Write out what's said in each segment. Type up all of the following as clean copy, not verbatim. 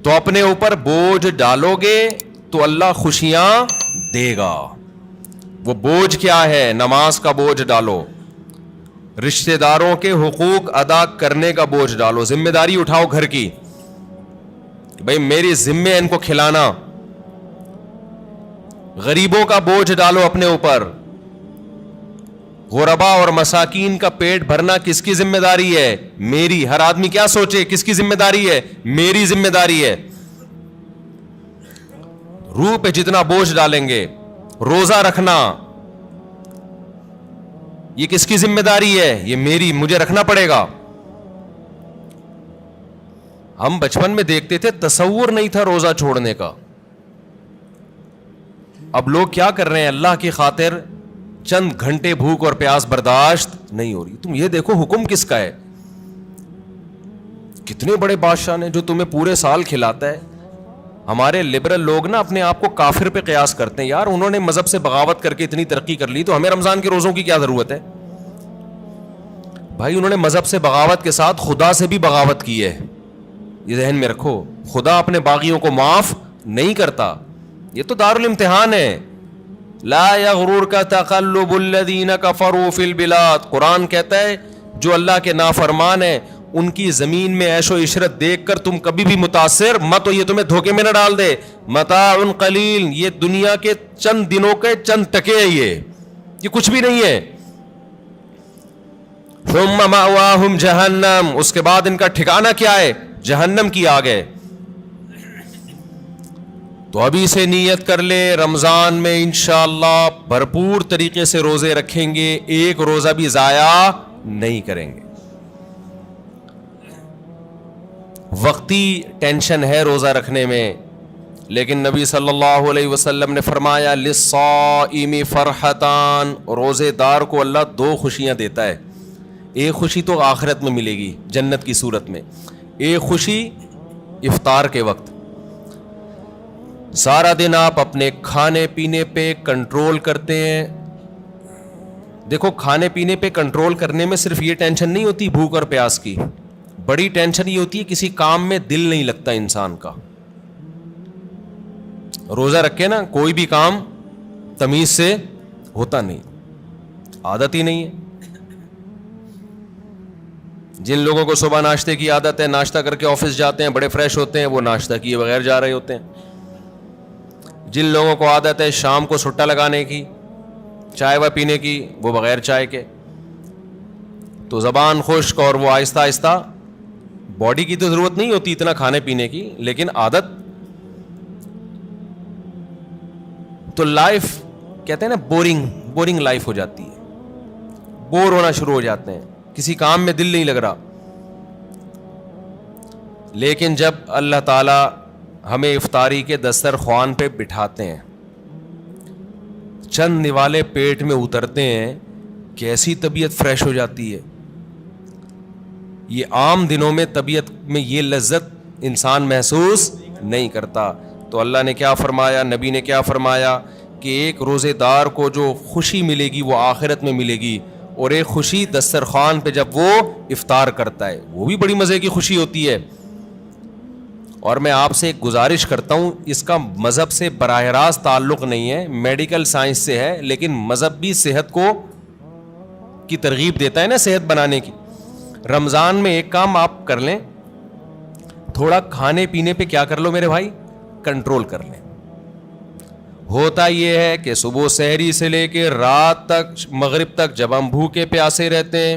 تو اپنے اوپر بوجھ ڈالو گے تو اللہ خوشیاں دے گا. وہ بوجھ کیا ہے؟ نماز کا بوجھ ڈالو, رشتہ داروں کے حقوق ادا کرنے کا بوجھ ڈالو, ذمہ داری اٹھاؤ گھر کی, بھئی میری ذمہ ہے ان کو کھلانا. غریبوں کا بوجھ ڈالو اپنے اوپر. غربا اور مساکین کا پیٹ بھرنا کس کی ذمہ داری ہے؟ میری. ہر آدمی کیا سوچے کس کی ذمہ داری ہے؟ میری ذمہ داری ہے. روح پہ جتنا بوجھ ڈالیں گے. روزہ رکھنا یہ کس کی ذمہ داری ہے؟ یہ میری, مجھے رکھنا پڑے گا. ہم بچپن میں دیکھتے تھے, تصور نہیں تھا روزہ چھوڑنے کا. اب لوگ کیا کر رہے ہیں؟ اللہ کی خاطر چند گھنٹے بھوک اور پیاس برداشت نہیں ہو رہی. تم یہ دیکھو حکم کس کا ہے. کتنے بڑے بادشاہ نے جو تمہیں پورے سال کھلاتا ہے. ہمارے لبرل لوگ نا اپنے آپ کو کافر پہ قیاس کرتے ہیں. یار انہوں نے مذہب سے بغاوت کر کے اتنی ترقی کر لی تو ہمیں رمضان کے روزوں کی کیا ضرورت ہے؟ بھائی انہوں نے مذہب سے بغاوت کے ساتھ خدا سے بھی بغاوت کی ہے, یہ ذہن میں رکھو. خدا اپنے باغیوں کو معاف نہیں کرتا. یہ تو دارالامتحان ہے. لا یغررک تقلب الذین کفروا فی البلاد. قرآن کہتا ہے جو اللہ کے نافرمان ہیں ان کی زمین میں عیش و عشرت دیکھ کر تم کبھی بھی متاثر مت ہو, یہ تمہیں دھوکے میں نہ ڈال دے. متاع قلیل, یہ دنیا کے چند دنوں کے چند ٹکے ہیں, یہ کچھ بھی نہیں ہے. ثم مأواہم جہنم, اس کے بعد ان کا ٹھکانہ کیا ہے؟ جہنم کی آگ ہے. تو ابھی سے نیت کر لے, رمضان میں انشاءاللہ بھرپور طریقے سے روزے رکھیں گے, ایک روزہ بھی ضائع نہیں کریں گے. وقتی ٹینشن ہے روزہ رکھنے میں, لیکن نبی صلی اللہ علیہ وسلم نے فرمایا للصائم فرحتان, روزے دار کو اللہ دو خوشیاں دیتا ہے. ایک خوشی تو آخرت میں ملے گی جنت کی صورت میں, ایک خوشی افطار کے وقت. سارا دن آپ اپنے کھانے پینے پہ کنٹرول کرتے ہیں. دیکھو کھانے پینے پہ کنٹرول کرنے میں صرف یہ ٹینشن نہیں ہوتی بھوک اور پیاس کی, بڑی ٹینشن یہ ہوتی ہے کسی کام میں دل نہیں لگتا انسان کا. روزہ رکھے نا کوئی بھی کام تمیز سے ہوتا نہیں, عادت ہی نہیں ہے. جن لوگوں کو صبح ناشتے کی عادت ہے, ناشتہ کر کے آفس جاتے ہیں, بڑے فریش ہوتے ہیں, وہ ناشتہ کیے بغیر جا رہے ہوتے ہیں. جن لوگوں کو عادت ہے شام کو سٹا لگانے کی, چائے و پینے کی, وہ بغیر چائے کے. تو زبان خشک اور وہ آہستہ آہستہ, باڈی کی تو ضرورت نہیں ہوتی اتنا کھانے پینے کی, لیکن عادت. تو لائف کہتے ہیں نا بورنگ لائف ہو جاتی ہے, بور ہونا شروع ہو جاتے ہیں, کسی کام میں دل نہیں لگ رہا. لیکن جب اللہ تعالی ہمیں افطاری کے دسترخوان پہ بٹھاتے ہیں, چند نوالے پیٹ میں اترتے ہیں, کیسی طبیعت فریش ہو جاتی ہے. یہ عام دنوں میں طبیعت میں یہ لذت انسان محسوس نہیں کرتا. تو اللہ نے کیا فرمایا, نبی نے کیا فرمایا کہ ایک روزے دار کو جو خوشی ملے گی وہ آخرت میں ملے گی, اور ایک خوشی دسترخوان پہ جب وہ افطار کرتا ہے وہ بھی بڑی مزے کی خوشی ہوتی ہے. اور میں آپ سے ایک گزارش کرتا ہوں, اس کا مذہب سے براہ راست تعلق نہیں ہے, میڈیکل سائنس سے ہے, لیکن مذہب بھی صحت کو کی ترغیب دیتا ہے نا صحت بنانے کی. رمضان میں ایک کام آپ کر لیں, تھوڑا کھانے پینے پہ کیا کر لو میرے بھائی, کنٹرول کر لیں. ہوتا یہ ہے کہ صبح سحری سے لے کے رات تک مغرب تک جب ہم بھوکے پیاسے رہتے ہیں,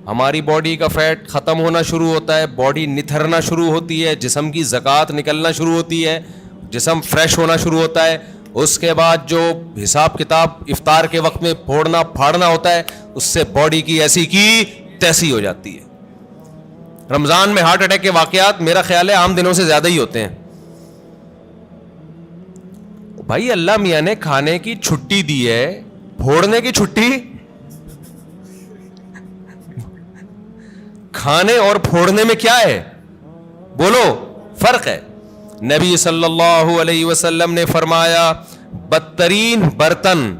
ہماری باڈی کا فیٹ ختم ہونا شروع ہوتا ہے, باڈی نتھرنا شروع ہوتی ہے, جسم کی زکوٰۃ نکلنا شروع ہوتی ہے, جسم فریش ہونا شروع ہوتا ہے. اس کے بعد جو حساب کتاب افطار کے وقت میں پھوڑنا پھاڑنا ہوتا ہے, اس سے باڈی کی ایسی کی تیسی ہو جاتی ہے. رمضان میں ہارٹ اٹیک کے واقعات میرا خیال ہے عام دنوں سے زیادہ ہی ہوتے ہیں. بھائی اللہ میاں نے کھانے کی چھٹی دی ہے, پھوڑنے کی چھٹی, کھانے اور پھوڑنے میں کیا ہے بولو, فرق ہے. نبی صلی اللہ علیہ وسلم نے فرمایا بدترین برتن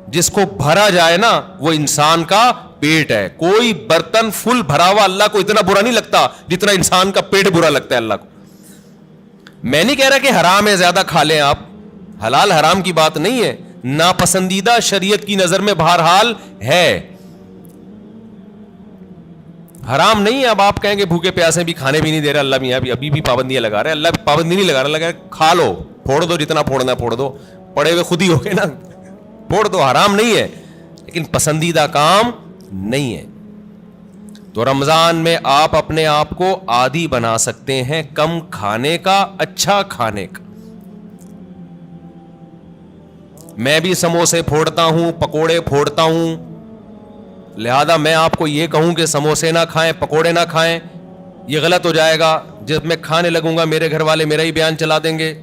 جس کو بھرا جائے نا وہ انسان کا پیٹ ہے. کوئی برتن فل بھرا ہوا اللہ کو اتنا برا نہیں لگتا جتنا انسان کا پیٹ برا لگتا ہے اللہ کو. میں نہیں کہہ رہا کہ حرام ہے زیادہ کھا لیں آپ, حلال حرام کی بات نہیں ہے, ناپسندیدہ شریعت کی نظر میں بہرحال ہے, حرام نہیں ہے. اب آپ کہیں گے بھوکے پیاسے بھی کھانے بھی نہیں دے رہے اللہ میاں, ابھی بھی پابندیاں لگا رہے ہیں. اللہ پابندی نہیں لگا رہا, لگا کھا لو, پھوڑ دو, جتنا پھوڑنا پھوڑ دو, پڑے ہوئے خود ہی ہو گئے نا, پھوڑ دو, حرام نہیں ہے لیکن پسندیدہ کام نہیں ہے. تو رمضان میں آپ اپنے آپ کو عادی بنا سکتے ہیں کم کھانے کا, اچھا کھانے کا. میں بھی سموسے پھوڑتا ہوں, پکوڑے پھوڑتا ہوں, لہذا میں آپ کو یہ کہوں کہ سموسے نہ کھائیں, پکوڑے نہ کھائیں, یہ غلط ہو جائے گا. جب میں کھانے لگوں گا میرے گھر والے میرا ہی بیان چلا دیں گے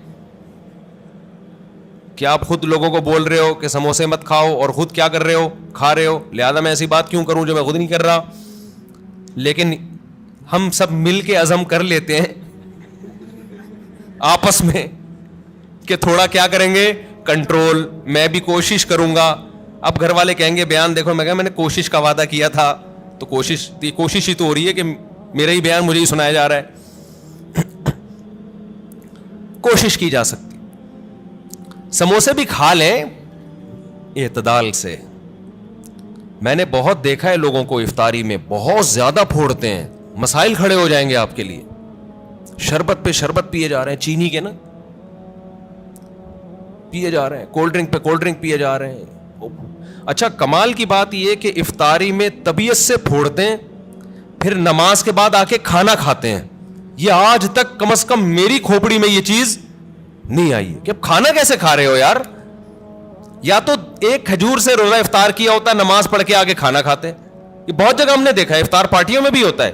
کہ آپ خود لوگوں کو بول رہے ہو کہ سموسے مت کھاؤ اور خود کیا کر رہے ہو, کھا رہے ہو. لہذا میں ایسی بات کیوں کروں جو میں خود نہیں کر رہا. لیکن ہم سب مل کے عزم کر لیتے ہیں آپس میں کہ تھوڑا کیا کریں گے, کنٹرول. میں بھی کوشش کروں گا. اب گھر والے کہیں گے بیان دیکھو, میں کہا میں نے کوشش کا وعدہ کیا تھا, تو کوشش ہی تو ہو رہی ہے کہ میرا ہی بیان مجھے ہی سنایا جا رہا ہے. کوشش کی جا سکتی. سموسے بھی کھا لیں اعتدال سے. میں نے بہت دیکھا ہے لوگوں کو افطاری میں بہت زیادہ پھوڑتے ہیں, مسائل کھڑے ہو جائیں گے آپ کے لیے. شربت پہ شربت پیے جا رہے ہیں, چینی کے نا پیے جا رہے ہیں, کولڈ ڈرنک پہ کولڈ ڈرنک پیے جا رہے ہیں. اچھا کمال کی بات یہ کہ افطاری میں طبیعت سے پھوڑتے ہیں, پھر نماز کے بعد آ کے کھانا کھاتے ہیں. یہ آج تک کم از کم میری کھوپڑی میں یہ چیز نہیں آئی ہے کہ اب کھانا کیسے کھا رہے ہو یار. یا تو ایک کھجور سے روزہ افطار کیا ہوتا ہے, نماز پڑھ کے آگے کھانا کھاتے ہیں. یہ بہت جگہ ہم نے دیکھا ہے, افطار پارٹیوں میں بھی ہوتا ہے.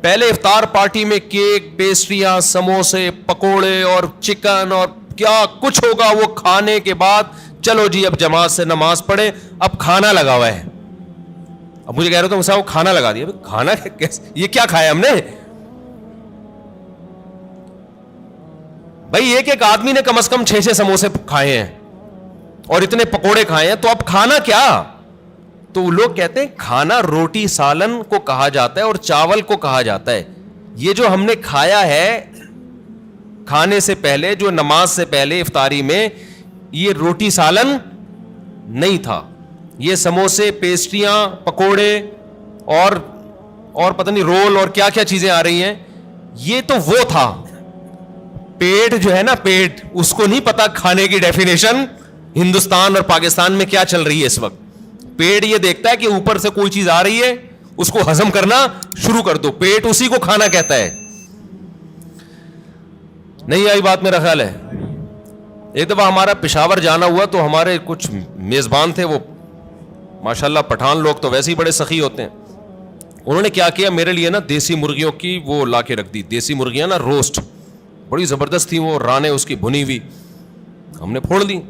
پہلے افطار پارٹی میں کیک, پیسٹریاں, سموسے, پکوڑے اور چکن اور کیا کچھ ہوگا, وہ کھانے کے بعد چلو جی اب جماعت سے نماز پڑھے, اب کھانا لگا ہوا ہے. اب مجھے کہہ رہے ہو تو وہ کھانا لگا دیا. کھانا یہ کیا کھایا ہم نے بھائی؟ ایک آدمی نے کم از کم 6 سموسے کھائے ہیں اور اتنے پکوڑے کھائے ہیں, تو اب کھانا کیا؟ تو لوگ کہتے ہیں کھانا روٹی سالن کو کہا جاتا ہے اور چاول کو کہا جاتا ہے. یہ جو ہم نے کھایا ہے کھانے سے پہلے, جو نماز سے پہلے افطاری میں, یہ روٹی سالن نہیں تھا. یہ سموسے, پیسٹریاں, پکوڑے اور پتہ نہیں رول اور کیا کیا چیزیں آ رہی ہیں, یہ تو وہ تھا. پیٹ جو ہے نا, پیٹ, اس کو نہیں پتا کھانے کی ڈیفینیشن ہندوستان اور پاکستان میں کیا چل رہی ہے اس وقت. پیٹ یہ دیکھتا ہے کہ اوپر سے کوئی چیز آ رہی ہے, اس کو ہضم کرنا شروع کر دو. پیٹ اسی کو کھانا کہتا ہے. نہیں آئی بات میرا خیال ہے. ایک دفعہ ہمارا پشاور جانا ہوا تو ہمارے کچھ میزبان تھے, وہ ماشاءاللہ پٹھان لوگ تو ویسے ہی بڑے سخی ہوتے ہیں. انہوں نے کیا کیا, میرے لیے نا دیسی مرغیوں کی وہ لا کے رکھ دی. دیسی مرغیاں نا روسٹ, بڑی زبردست تھی وہ, رانے اس کی بھنی ہوئی. ہم نے پھوڑ دی.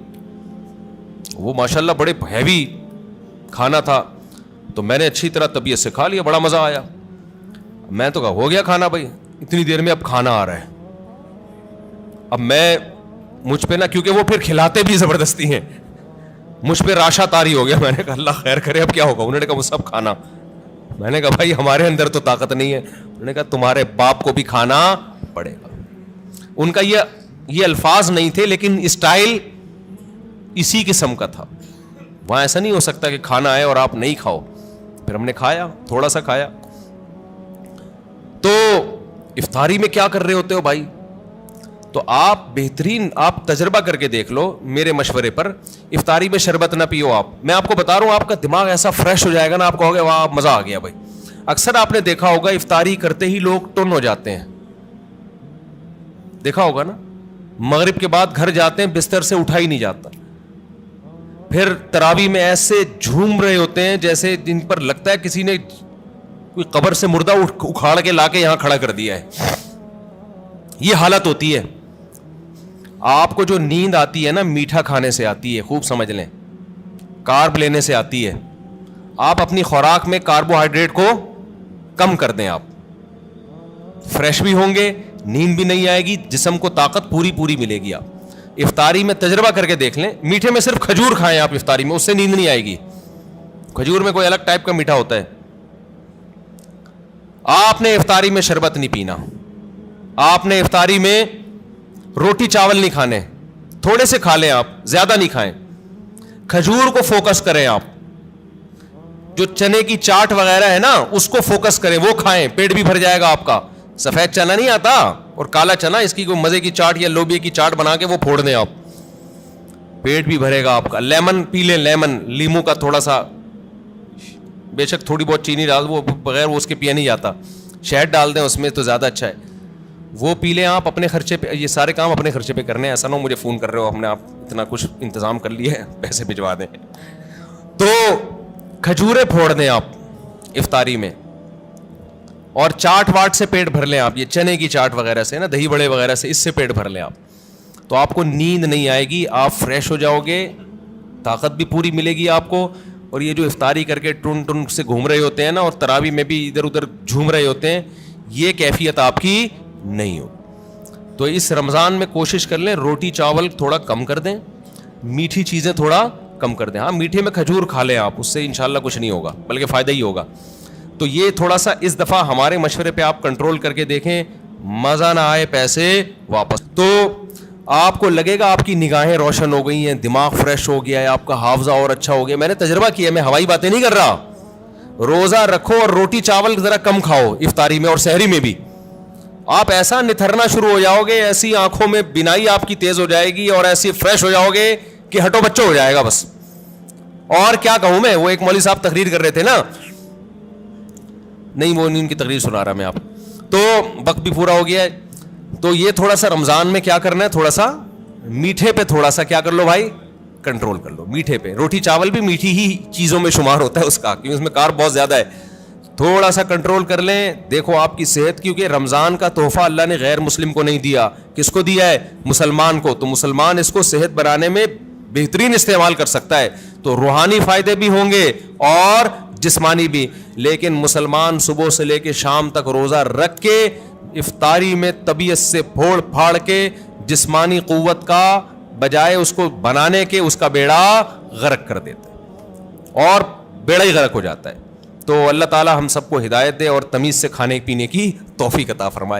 وہ ماشاءاللہ بڑے ہیوی کھانا تھا, تو میں نے اچھی طرح طبیعت سے کھا لیا, بڑا مزہ آیا. میں تو کہا ہو گیا کھانا بھائی, اتنی دیر میں اب کھانا آ رہا ہے. اب مجھ پہ نا, کیونکہ وہ پھر کھلاتے بھی زبردستی ہیں, مجھ پہ راشا تاری ہو گیا. میں نے کہا اللہ خیر کرے اب کیا ہوگا. انہوں نے کہا وہ سب کھانا. میں نے کہا بھائی ہمارے اندر تو طاقت نہیں ہے. انہوں نے کہا تمہارے باپ کو بھی کھانا پڑے گا. ان کا یہ الفاظ نہیں تھے, لیکن اسٹائل اسی قسم کا تھا. وہاں ایسا نہیں ہو سکتا کہ کھانا آئے اور آپ نہیں کھاؤ. پھر ہم نے کھایا, تھوڑا سا کھایا. تو افطاری میں کیا کر رہے ہوتے ہو بھائی؟ تو آپ بہترین, آپ تجربہ کر کے دیکھ لو میرے مشورے پر. افطاری میں شربت نہ پیو آپ. میں آپ کو بتا رہا ہوں, آپ کا دماغ ایسا فریش ہو جائے گا نا, آپ کہو گے واہ مزہ آ گیا بھائی. اکثر آپ نے دیکھا ہوگا افطاری کرتے ہی لوگ ٹن ہو جاتے ہیں, دیکھا ہوگا نا. مغرب کے بعد گھر جاتے ہیں, بستر سے اٹھا ہی نہیں جاتا. پھر تراویح میں ایسے جھوم رہے ہوتے ہیں جیسے جن پر لگتا ہے کسی نے کوئی قبر سے مردہ اکھاڑ کے لا کے یہاں کھڑا کر دیا ہے. یہ حالت ہوتی ہے. آپ کو جو نیند آتی ہے نا, میٹھا کھانے سے آتی ہے, خوب سمجھ لیں, کارب لینے سے آتی ہے. آپ اپنی خوراک میں کاربوہائیڈریٹ کو کم کر دیں, آپ فریش بھی ہوں گے, نیند بھی نہیں آئے گی, جسم کو طاقت پوری ملے گی. آپ افطاری میں تجربہ کر کے دیکھ لیں. میٹھے میں صرف کھجور کھائیں آپ افطاری میں, اس سے نیند نہیں آئے گی. کھجور میں کوئی الگ ٹائپ کا میٹھا ہوتا ہے. آپ نے افطاری میں شربت نہیں پینا. آپ نے افطاری میں روٹی چاول نہیں کھانے, تھوڑے سے کھا لیں آپ, زیادہ نہیں کھائیں. کھجور کو فوکس کریں آپ, جو چنے کی چاٹ وغیرہ ہے نا اس کو فوکس کریں, وہ کھائیں, پیٹ بھی بھر جائے گا آپ کا. سفید چنا نہیں آتا اور کالا چنا, اس کی کوئی مزے کی چاٹ یا لوبیا کی چاٹ بنا کے وہ پھوڑ دیں آپ, پیٹ بھی بھرے گا آپ کا. لیمن پی لیں, لیمن, لیمو کا تھوڑا سا, بے شک تھوڑی بہت چینی ڈال, وہ بغیر وہ اس کے پیا نہیں جاتا, شہد ڈال دیں اس میں تو زیادہ اچھا ہے, وہ پی لیں آپ اپنے خرچے پہ. یہ سارے کام اپنے خرچے پہ کرنے ہیں, ایسا نہ ہو مجھے فون کر رہے ہو ہم نے آپ اتنا کچھ انتظام کر لیا ہے پیسے بھجوا دیں. تو کھجوریں پھوڑ دیں آپ افطاری میں, اور چاٹ واٹ سے پیٹ بھر لیں آپ, یہ چنے کی چاٹ وغیرہ سے نا, دہی بڑے وغیرہ سے, اس سے پیٹ بھر لیں آپ, تو آپ کو نیند نہیں آئے گی, آپ فریش ہو جاؤ گے, طاقت بھی پوری ملے گی آپ کو. اور یہ جو افطاری کر کے ٹن ٹن سے گھوم رہے ہوتے ہیں نا, اور تراویح میں بھی ادھر ادھر جھوم رہے ہوتے ہیں, یہ کیفیت آپ کی نہیں ہو. تو اس رمضان میں کوشش کر لیں روٹی چاول تھوڑا کم کر دیں, میٹھی چیزیں تھوڑا کم کر دیں. ہاں میٹھے میں کھجور کھا لیں آپ, اس سے انشاءاللہ کچھ نہیں ہوگا بلکہ فائدہ ہی ہوگا. تو یہ تھوڑا سا اس دفعہ ہمارے مشورے پہ آپ کنٹرول کر کے دیکھیں, مزہ نہ آئے پیسے واپس. تو آپ کو لگے گا آپ کی نگاہیں روشن ہو گئی ہیں, دماغ فریش ہو گیا ہے, آپ کا حافظہ اور اچھا ہو گیا. میں نے تجربہ کیا, میں ہوائی باتیں نہیں کر رہا. روزہ رکھو اور روٹی چاول ذرا کم کھاؤ افطاری میں اور سحری میں بھی, آپ ایسا نتھرنا شروع ہو جاؤ گے, ایسی آنکھوں میں بینائی آپ کی تیز ہو جائے گی اور ایسی فریش ہو جاؤ گے کہ ہٹو بچوں ہو جائے گا بس. اور کیا کہوں میں, وہ ایک مولوی صاحب تقریر کر رہے تھے نا, نہیں وہ نہیں ان کی تقریر سنا رہا میں آپ, تو وقت بھی پورا ہو گیا ہے. تو یہ تھوڑا سا رمضان میں کیا کرنا ہے, تھوڑا سا میٹھے پہ تھوڑا سا کیا کر لو بھائی, کنٹرول کر لو میٹھے پہ. روٹی چاول بھی میٹھی ہی چیزوں میں شمار ہوتا ہے اس کا, کیونکہ اس میں کارب بہت زیادہ ہے. تھوڑا سا کنٹرول کر لیں, دیکھو آپ کی صحت, کیونکہ رمضان کا تحفہ اللہ نے غیر مسلم کو نہیں دیا, کس کو دیا ہے, مسلمان کو. تو مسلمان اس کو صحت بنانے میں بہترین استعمال کر سکتا ہے, تو روحانی فائدے بھی ہوں گے اور جسمانی بھی. لیکن مسلمان صبح سے لے کے شام تک روزہ رکھ کے افطاری میں طبیعت سے پھوڑ پھاڑ کے جسمانی قوت کا بجائے اس کو بنانے کے اس کا بیڑا غرق کر دیتا ہے, اور بیڑا ہی غرق ہو جاتا ہے. تو اللہ تعالی ہم سب کو ہدایت دے اور تمیز سے کھانے پینے کی توفیق عطا فرمائے.